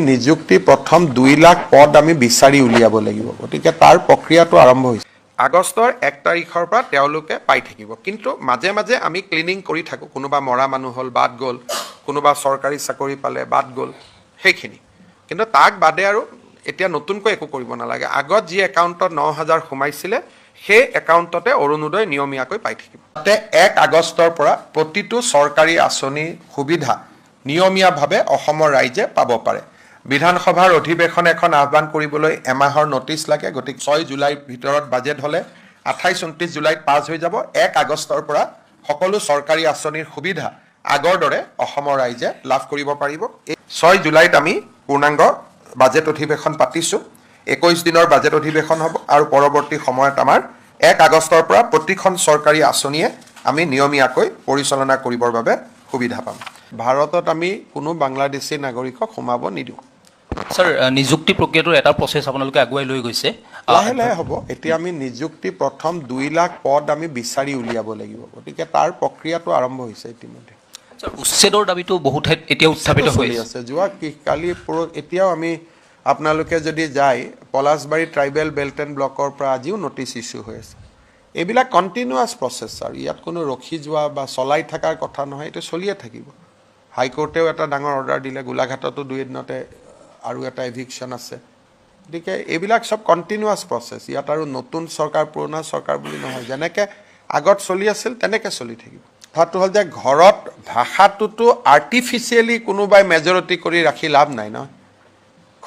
নিযুক্তি প্ৰথম 2 লাখ পদ আমি বিচাৰি উলিয়াব লাগিব গতিকে তাৰ প্ৰক্ৰিয়াটো আৰম্ভ হৈছে আগষ্টৰ 1 তাৰিখৰ পৰা তেওঁলোকে পাই থাকিব কিন্তু মাজে মাজে আমি ক্লিনিং কৰি থাকো কোনোবা মৰা মানুহ হল বাদ গল কোনোবা চৰকাৰী চাকৰি পালে বাদ গল সেইখিনি কিন্তু তাক বাদে আৰু এতিয়া নতুনকৈ একো কৰিব নালাগে আগত যি একাউণ্টত 9000 সোমাইছিলে সেই একাউণ্টতে অৰুণোদয় নিয়মীয়াকৈ পাই থাকিব তাতে 1 আগষ্টৰ পৰা প্ৰতিটো চৰকাৰী আঁচনি সুবিধা নিয়মীয়াভাৱে অসমৰ ৰাইজে পাব পাৰে বিধানসভাৰ অধিৱেশন এখন আহ্বান কৰিবলৈ এমাহৰ নোটিছ লাগে গতিকে 6 জুলাইৰ ভিতৰত বাজেট হলে 28-29 জুলাইত পাছ হৈ যাব 1 আগষ্টৰ পৰা সকলো চৰকাৰী আঁচনিৰ সুবিধা আগৰ দৰে অসমৰ ৰাইজে লাভ কৰিব পাৰিব 6 জুলাইত আমি পূৰ্ণাংগ বাজেট অধিৱেশন পাতিছো 21 দিনৰ বাজেট অধিৱেশন হ'ব আৰু পৰৱৰ্তী সময়ত আমাৰ 1 আগষ্টৰ পৰা প্ৰতিখন চৰকাৰী আঁচনিয়ে আমি নিয়মীয়াকৈ পৰিচালনা কৰিবৰ বাবে সুবিধা পাম ভাৰতত আমি কোনো বাংলাদেশী নাগৰিকক সোমাব নিদিওঁ স্যাৰ নিযুক্তি প্ৰক্ৰিয়াটোৰ এটা প্ৰসেছ আপোনালোকে আগুৱাই লৈ গৈছে লাহে লাহে হ'ব এতিয়া আমি নিযুক্তি প্ৰথম 2 লাখ পদ আমি বিচাৰি উলিয়াব লাগিব গতিকে তাৰ প্ৰক্ৰিয়াটো আৰম্ভ হৈছে ইতিমধ্যে স্যাৰ উচ্ছেদৰ দাবীটো বহু ঠাইত এতিয়া উত্থাপিত হৈ আছে যোৱা কালি এতিয়াও আমি আপোনালোকে যদি যায় পলাশবাৰী ট্ৰাইবেল বেল্ট এণ্ড ব্লকৰ পৰা আজিও নটিছ ইছ্যু হৈ আছে এইবিলাক কণ্টিনিউৱাছ প্ৰচেছ আৰু ইয়াত কোনো ৰখি যোৱা বা চলাই থকাৰ কথা নহয় এইটো চলিয়ে থাকিব হাইকোৰ্টেও এটা ডাঙৰ অৰ্ডাৰ দিলে গোলাঘাটতো 2 দিনতে আৰু এটা এভিকশ্যন আছে গতিকে এইবিলাক সব কণ্টিনিউৱাছ প্ৰচেছ ইয়াত আৰু নতুন চৰকাৰ পুৰণা চৰকাৰ বুলি নহয় যেনেকৈ আগত চলি আছিল তেনেকৈ চলি থাকিব কথাটো হ'ল যে ঘৰত ভাষাটোতো আৰ্টিফিচিয়েলি কোনোবাই মেজৰিটি কৰি ৰাখি লাভ নাই নহয়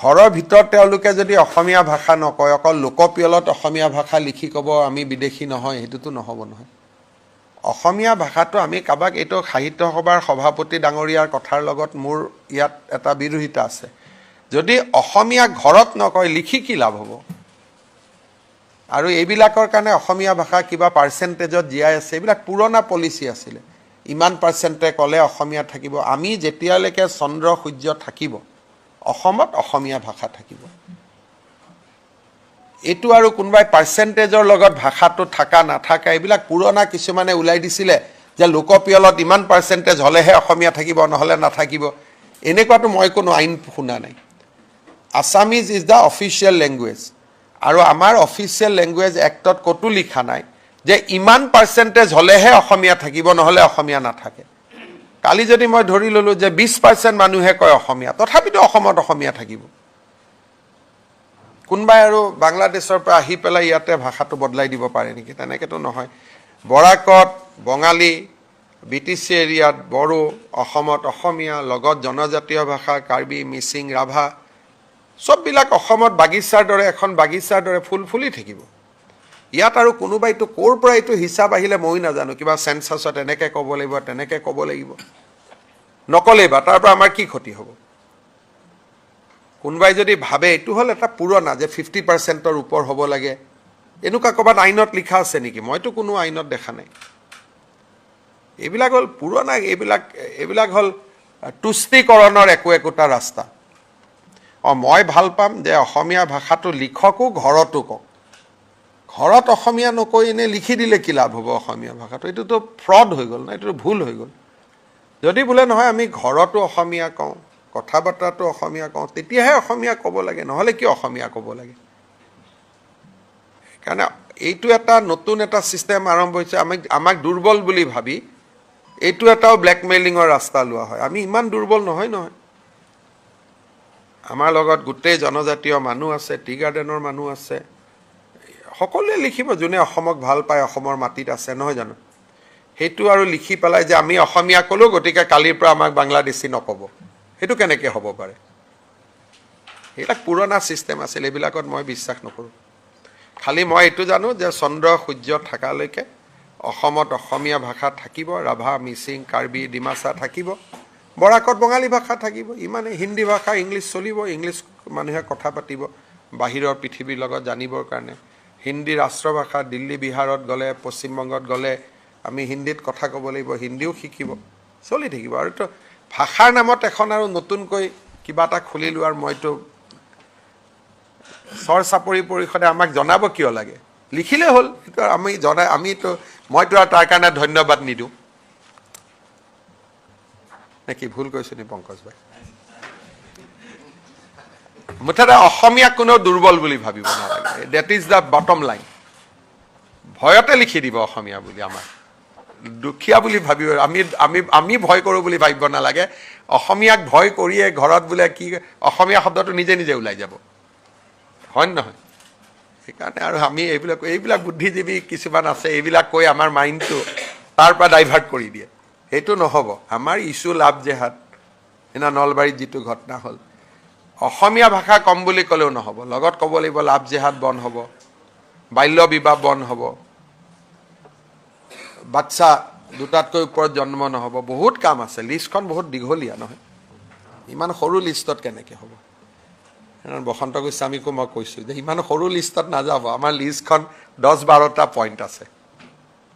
ঘৰৰ ভিতৰত তেওঁলোকে যদি অসমীয়া ভাষা নকয় অকল লোকপিয়লত অসমীয়া ভাষা লিখি ক'ব আমি বিদেশী নহয় সেইটোতো নহ'ব নহয় অসমীয়া ভাষাটো আমি কাবাক এইটো সাহিত্য সভাৰ সভাপতি ডাঙৰীয়াৰ কথাৰ লগত মোৰ ইয়াত এটা বিৰোধিতা আছে যদি অসমীয়া ঘৰত নকয় লিখি কি লাভ হ'ব আৰু এইবিলাকৰ কাৰণে অসমীয়া ভাষা কিবা পাৰ্চেণ্টেজত জীয়াই আছে এইবিলাক পুৰণা পলিচি আছিলে ইমান পাৰ্চেণ্টে ক'লে অসমীয়া থাকিব আমি যেতিয়ালৈকে চন্দ্ৰ সূৰ্য থাকিব অসমত অসমীয়া ভাষা থাকিব এইটো আৰু কোনোবাই পাৰ্চেণ্টেজৰ লগত ভাষাটো থাকা নাথাকা এইবিলাক পুৰণা কিছুমানে ওলাই দিছিলে যে লোকপিয়লত ইমান পাৰ্চেণ্টেজ হ'লেহে অসমীয়া থাকিব নহ'লে নাথাকিব এনেকুৱাটো মই কোনো আইন শুনা নাই Assamese is the official language আৰু আমাৰ অফিচিয়েল লেংগুৱেজ এক্টত ক'তো লিখা নাই যে ইমান পাৰ্চেণ্টেজ হ'লেহে অসমীয়া থাকিব নহ'লে অসমীয়া নাথাকে কালি যদি মই ধৰি ল'লোঁ যে 20% মানুহে কয় অসমীয়া তথাপিতো অসমত অসমীয়া থাকিব কোনোবাই আৰু বাংলাদেশৰ পৰা আহি পেলাই ইয়াতে ভাষাটো বদলাই দিব পাৰে নেকি তেনেকৈতো নহয় বৰাকত বঙালী BTC এৰিয়াত বড়ো অসমত অসমীয়া লগত জনজাতীয় ভাষা কাৰ্বি মিচিং ৰাভা সববিলাক অসমত বাগিচাৰ দৰে এখন বাগিচাৰ দৰে ফুল ফুলি থাকিব ইয়াত আৰু কোনোবাইতো ক'ৰ পৰা এইটো হিচাপ আহিলে মই নাজানো কিবা চেন্সাছত এনেকৈ ক'ব লাগিব তেনেকৈ ক'ব লাগিব নক'লেই বা তাৰ পৰা আমাৰ কি ক্ষতি হ'ব কোনোবাই যদি ভাবে এইটো হ'ল এটা পুৰণা যে 50%ৰ ওপৰ হ'ব লাগে এনেকুৱা ক'ৰবাত আইনত লিখা আছে নেকি মইতো কোনো আইনত দেখা নাই এইবিলাক হ'ল পুৰণা এইবিলাক হ'ল তুষ্টিকৰণৰ একোটা ৰাস্তা মই ভাল পাম যে অসমীয়া ভাষাটো লিখকো ঘৰতো কওক ঘৰত অসমীয়া নকৈ এনে লিখি দিলে কি লাভ হ'ব অসমীয়া ভাষাটো এইটোতো ফ্ৰড হৈ গ'ল না এইটো ভুল হৈ গ'ল যদি বোলে নহয় আমি ঘৰতো অসমীয়া কওঁ কথা বতৰাটো অসমীয়া কওঁ তেতিয়াহে অসমীয়া ক'ব লাগে নহ'লে কি অসমীয়া ক'ব লাগে সেইকাৰণে এইটো এটা নতুন এটা ছিষ্টেম আৰম্ভ হৈছে আমাক দুৰ্বল বুলি ভাবি এইটো এটাও ব্লেকমেইলিঙৰ ৰাস্তা লোৱা হয় আমি ইমান দুৰ্বল নহয় আমাৰ লগত গোটেই জনজাতীয় মানুহ আছে টি গাৰ্ডেনৰ মানুহ আছে সকলোৱে লিখিব যোনে অসমক ভাল পায় অসমৰ মাটিত আছে নহয় জানো সেইটো আৰু লিখি পেলাই যে আমি অসমীয়া ক'লোঁ গতিকে কালিৰ পৰা আমাক বাংলাদেশী নক'ব সেইটো কেনেকৈ হ'ব পাৰে এইবিলাক পুৰণা ছিষ্টেম আছিল এইবিলাকত মই বিশ্বাস নকৰোঁ খালি মই এইটো জানো যে চন্দ্ৰ সূৰ্য থকালৈকে অসমত অসমীয়া ভাষা থাকিব ৰাভা মিচিং কাৰ্বি ডিমাচা থাকিব বৰাকত বঙালী ভাষা থাকিব ইমানে হিন্দী ভাষা ইংলিছ চলিব ইংলিছ মানুহে কথা পাতিব বাহিৰৰ পৃথিৱীৰ লগত জানিবৰ কাৰণে হিন্দী ৰাষ্ট্ৰভাষা দিল্লী বিহাৰত গ'লে পশ্চিমবংগত গ'লে আমি হিন্দীত কথা ক'ব লাগিব হিন্দীও শিকিব চলি থাকিব আৰু তো ভাষাৰ নামত এখন আৰু নতুনকৈ কিবা এটা খুলি লোৱাৰ মইতো চৰ চাপৰি পৰিষদে আমাক জনাব কিয় লাগে লিখিলে হ'ল সেইটো আমিতো মইতো আৰু তাৰ কাৰণে ধন্যবাদ নিদিওঁ নে কি ভুল কৈছোঁ নি পংকজ ভাই মুঠতে অসমীয়া কোনেও দুৰ্বল বুলি ভাবিব নালাগে that is the bottom line ভয়তে লিখি দিব অসমীয়া বুলি আমাৰ দুখীয়া বুলি ভাবিব আমি ভয় কৰোঁ বুলি ভাবিব নালাগে অসমীয়াক ভয় কৰিয়ে ঘৰত বোলে কি অসমীয়া শব্দটো নিজে নিজে ওলাই যাব হয় নহয় সেইকাৰণে আৰু আমি এইবিলাক বুদ্ধিজীৱী কিছুমান আছে এইবিলাক কৈ আমাৰ মাইণ্ডটো তাৰ পৰা ডাইভাৰ্ট কৰি দিয়ে সেইটো নহ'ব আমাৰ ইছ্যু লাভ জেহাদ এনা নলবাৰীত যিটো ঘটনা হ'ল অসমীয়া ভাষা কম বুলি ক'লেও নহ'ব লগত ক'ব লাগিব লাভ জেহাদ বন্ধ হ'ব বাল্য বিবাহ বন্ধ হ'ব বাচ্চা দুটাতকৈ ওপৰত জন্ম নহ'ব বহুত কাম আছে লিষ্টখন বহুত দীঘলীয়া নহয় ইমান সৰু লিষ্টত কেনেকৈ হ'ব বসন্ত গোস্বামীকো মই কৈছোঁ যে ইমান সৰু লিষ্টত নাযাব আমাৰ লিষ্টখন 10-12টা পইণ্ট আছে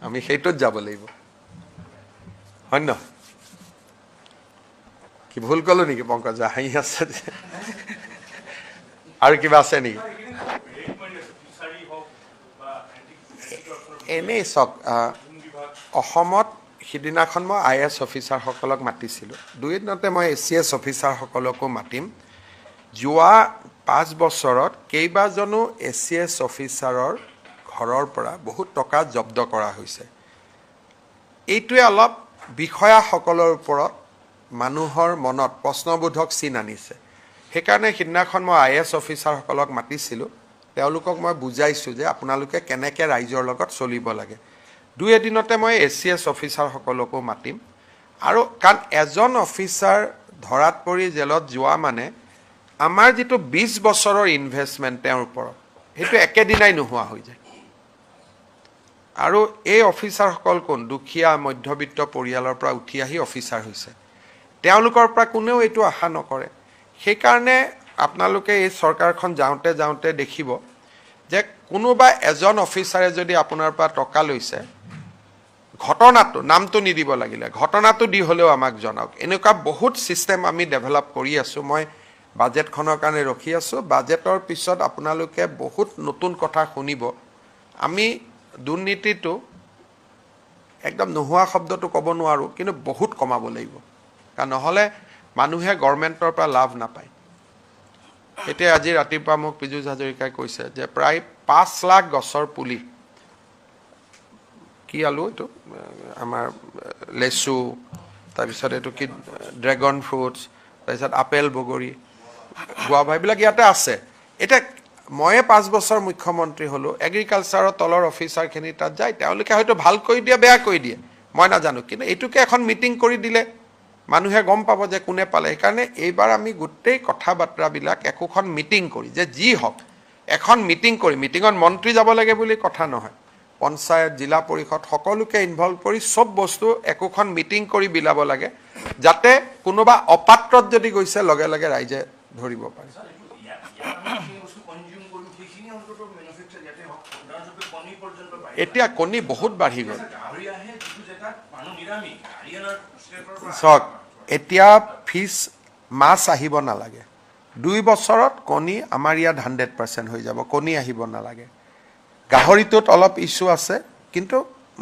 আমি সেইটোত যাব লাগিব হয় নহয় কি ভুল ক'লো নেকি পংকজ হাঁহি আছে আৰু কিবা আছে নেকি এনেই চাওক অসমত সিদিনাখন মই IAS অফিচাৰসকলক মাতিছিলোঁ 2 দিনতে মই ACS অফিচাৰসকলকো মাতিম যোৱা 5 বছৰত কেইবাজনো ACS অফিচাৰৰ ঘৰৰ পৰা বহুত টকা জব্দ কৰা হৈছে এইটোৱে অলপ বিষয়াসকলৰ ওপৰত মানুহৰ মনত প্ৰশ্নবোধক চিন আনিছে সেইকাৰণে সিদিনাখন মই IAS অফিচাৰসকলক মাতিছিলোঁ তেওঁলোকক মই বুজাইছোঁ যে আপোনালোকে কেনেকৈ ৰাইজৰ লগত চলিব লাগে 2 এদিনতে মই ACS অফিচাৰসকলকো মাতিম আৰু কাৰণ এজন অফিচাৰ ধৰাত পৰি জেলত যোৱা মানে আমাৰ যিটো 20 বছৰৰ ইনভেষ্টমেণ্ট তেওঁৰ ওপৰত সেইটো একেদিনাই নোহোৱা হৈ যায় আৰু এই অফিচাৰসকল কোন দুখীয়া মধ্যবিত্ত পৰিয়ালৰ পৰা উঠি আহি অফিচাৰ হৈছে তেওঁলোকৰ পৰা কোনেও এইটো আশা নকৰে সেইকাৰণে আপোনালোকে এই চৰকাৰখন যাওঁতে দেখিব যে কোনোবা এজন অফিচাৰে যদি আপোনাৰ পৰা টকা লৈছে ঘটনাটো নামটো নিদিব লাগিলে ঘটনাটো দি হ'লেও আমাক জনাওক এনেকুৱা বহুত চিষ্টেম আমি ডেভেলপ কৰি আছোঁ মই বাজেটখনৰ কাৰণে ৰখি আছোঁ বাজেটৰ পিছত আপোনালোকে বহুত নতুন কথা শুনিব আমি দুৰ্নীতিটো একদম নোহোৱা শব্দটো ক'ব নোৱাৰোঁ কিন্তু বহুত কমাব লাগিব কাৰণ নহ'লে মানুহে গভৰ্ণমেণ্টৰ পৰা লাভ নাপায় এতিয়া আজি ৰাতিপুৱা মোক পীযুষ হাজৰিকাই কৈছে যে প্ৰায় 5 লাখ গছৰ পুলি কি আলু এইটো আমাৰ লেচু তাৰপিছত এইটো কি ড্ৰেগন ফ্ৰুটছ তাৰপিছত আপেল বগৰী গুৱাভা এইবিলাক ইয়াতে আছে এতিয়া ময়ে 5 বছৰ মুখ্যমন্ত্ৰী হ'লোঁ এগ্ৰিকালচাৰৰ তলৰ অফিচাৰখিনি তাত যায় তেওঁলোকে হয়তো ভাল কৰি দিয়ে বেয়া কৰি দিয়ে মই নাজানো কিন্তু এইটোকে এখন মিটিং কৰি দিলে মানুহে গম পাব যে কোনে পালে সেইকাৰণে এইবাৰ আমি গোটেই কথা বাৰ্তাবিলাক একোখন মিটিং কৰি যে যি হওক এখন মিটিং কৰি মিটিঙত মন্ত্ৰী যাব লাগে বুলি কথা নহয় পঞ্চায়ত জিলা পৰিষদ সকলোকে ইনভলভ কৰি সব বস্তু একোখন মিটিং কৰি বিলাব লাগে যাতে কোনোবা অপাত্ৰত যদি গৈছে লগে লগে ৰাইজে ধৰিব পাৰে এতিয়া কণী বহুত বাঢ়ি গ'ল চাওক এতিয়া ফিছ মাছ আহিব নালাগে 2 বছৰত কণী আমাৰ ইয়াত 100% হৈ যাব কণী আহিব নালাগে গাহৰিটোত অলপ ইছ্যু আছে কিন্তু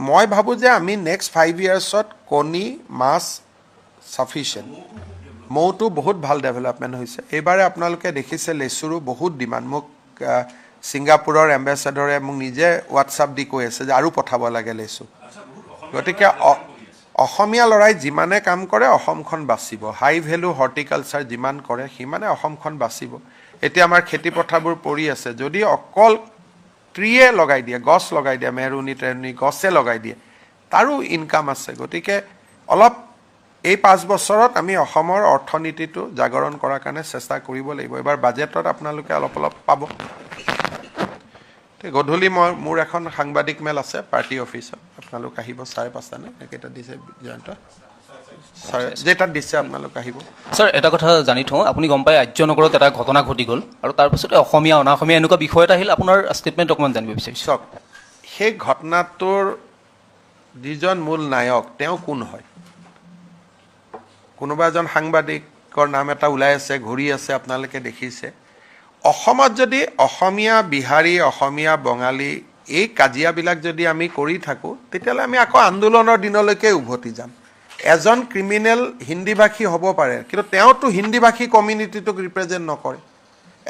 মই ভাবোঁ যে আমি নেক্সট 5 ইয়াৰ্ছত কণী মাছ সাফিচিয়েণ্ট মৌটো বহুত ভাল ডেভেলপমেণ্ট হৈছে এইবাৰে আপোনালোকে দেখিছে লেচুৰো বহুত ডিমাণ্ড মোক ছিংগাপুৰৰ এম্বেচাডৰে মোক নিজে হোৱাটছআপ দি কৈ আছে যে আৰু পঠাব লাগে লেচু গতিকে অসমীয়া ল'ৰাই যিমানে কাম কৰে অসমখন বাচিব হাই ভেলু হৰ্টিকালচাৰ যিমান কৰে সিমানে অসমখন বাচিব এতিয়া আমাৰ খেতি পথাৰবোৰ পৰি আছে যদি অকল ট্ৰিয়ে লগাই দিয়ে গছ লগাই দিয়ে মেৰুনি তেৰুনি গছে লগাই দিয়ে তাৰো ইনকাম আছে গতিকে অলপ এই 5 বছৰত আমি অসমৰ অৰ্থনীতিটো জাগৰণ কৰাৰ কাৰণে চেষ্টা কৰিব লাগিব এবাৰ বাজেটত আপোনালোকে অলপ পাব গধূলি মোৰ এখন সাংবাদিক মেল আছে পাৰ্টি অফিচত আপোনালোক আহিব 5:30 নে একেটা দিছে জয়ন্ত যেটা দিছে আপোনালোক আহিব স্যাৰ এটা কথা জানি থওঁ আপুনি গম পায় আৰ্যনগৰত এটা ঘটনা ঘটি গ'ল আৰু তাৰপিছতে অসমীয়া অনাসমীয়া এনেকুৱা বিষয় এটা আহিল আপোনাৰ ষ্টেটমেণ্ট অকণমান জানিব বিচাৰিছোঁ চাওক সেই ঘটনাটোৰ যিজন মূল নায়ক তেওঁ কোন হয় কোনোবা এজন সাংবাদিকৰ নাম এটা ওলাই আছে ঘূৰি আছে আপোনালোকে দেখিছে অসমত যদি অসমীয়া বিহাৰী অসমীয়া বঙালী এই কাজিয়াবিলাক যদি আমি কৰি থাকোঁ তেতিয়াহ'লে আমি আকৌ আন্দোলনৰ দিনলৈকে উভতি যাম এজন ক্ৰিমিনেল হিন্দীভাষী হ'ব পাৰে কিন্তু তেওঁতো হিন্দীভাষী কমিউনিটিটোক ৰিপ্ৰেজেণ্ট নকৰে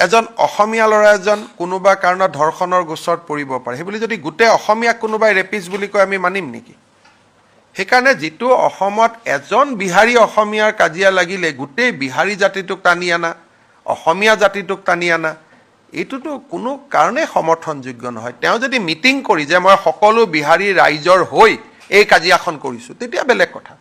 এজন অসমীয়া ল'ৰা এজন কোনোবা কাৰণত ধৰ্ষণৰ গোচৰত পৰিব পাৰে সেইবুলি যদি গোটেই অসমীয়াক কোনোবাই ৰেপিষ্ট বুলি কয় আমি মানিম নেকি? সেইকাৰণে যিটো অসমত এজন বিহাৰী অসমীয়াৰ কাজিয়া লাগিলে গোটেই বিহাৰী জাতিটোক টানি আনা, অসমীয়া জাতিটোক টানি আনা, এইটোতো কোনো কাৰণে সমৰ্থনযোগ্য নহয়। তেওঁ যদি মিটিং কৰি যে মই সকলো বিহাৰী ৰাইজৰ হৈ এই কাজিয়াখন কৰিছোঁ, তেতিয়া বেলেগ কথা।